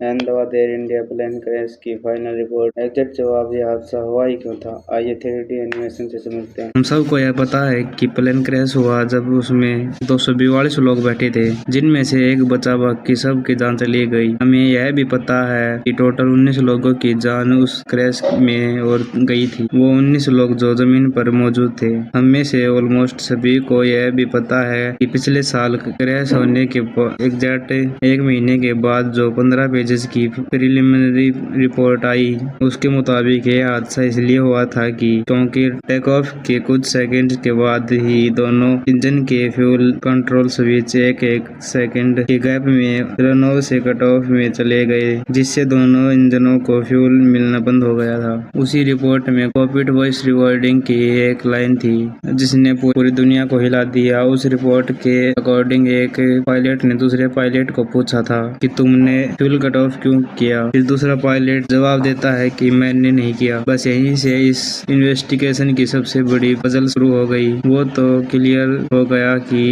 Ahmedabad Air India plane crash की final report. Exact जवाब, ये हादसा हुआ ही क्यों था, आइए 3D एनिमेशन से समझते हैं। हम सबको यह पता है कि प्लेन क्रैश हुआ जब उसमें 242 लोग बैठे थे, जिनमें से एक बचा, बाकी सब की जान चली गई। हमें यह भी पता है कि टोटल 19 लोगों की जान उस क्रैश में और गई थी। वो 19 लोग जो जमीन पर मौजूद थे। हम में से ऑलमोस्ट सभी को यह भी पता है कि पिछले साल क्रैश होने के एग्जैक्ट एक महीने के बाद जो 15 पेजेस की प्रिलिमिनरी रिपोर्ट आई, उसके मुताबिक यह हादसा इसलिए हुआ था कि क्योंकि टेक ऑफ के कुछ सेकंड के बाद ही दोनों इंजन के फ्यूल कंट्रोल स्विच एक सेकंड के गैप में रनवे से कट ऑफ में चले गए, जिससे दोनों इंजनों को फ्यूल मिलना बंद हो गया था। उसी रिपोर्ट में कॉकपिट वॉइस रिकॉर्डिंग की एक लाइन थी जिसने पूरी दुनिया को हिला दिया। उस रिपोर्ट के अकॉर्डिंग एक पायलट ने दूसरे पायलट को पूछा था कि तुमने फ्यूल कट ऑफ क्यों किया। फिर दूसरा पायलट जवाब देता है कि मैंने नहीं किया। बस यहीं से इस इन्वेस्टिगेशन की सबसे बड़ी पजल शुरू हो गई। वो तो क्लियर हो गया कि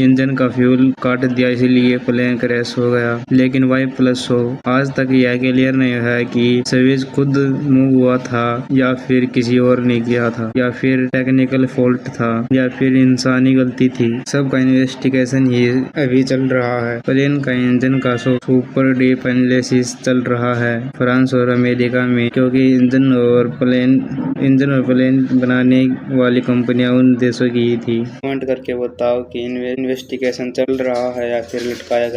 इंजन का फ्यूल काट दिया, इसीलिए प्लेन क्रैश हो गया, लेकिन वाई प्लस हो आज तक यह क्लियर नहीं है कि स्विच खुद मूव हुआ था या फिर किसी और ने किया था, या फिर टेक्निकल फॉल्ट था, या फिर इंसानी गलती थी। सबका इन्वेस्टिगेशन ही अभी चल रहा है। प्लेन का इंजन का सुपर डीप एनालिसिस चल रहा है फ्रांस और अमेरिका में, क्योंकि इंजन और प्लेन बनाने वाली कंपनियां उन देशों की ही थी। कमेंट करके बताओ कि इन्वेस्टिगेशन चल रहा है या फिर लटकाया गया।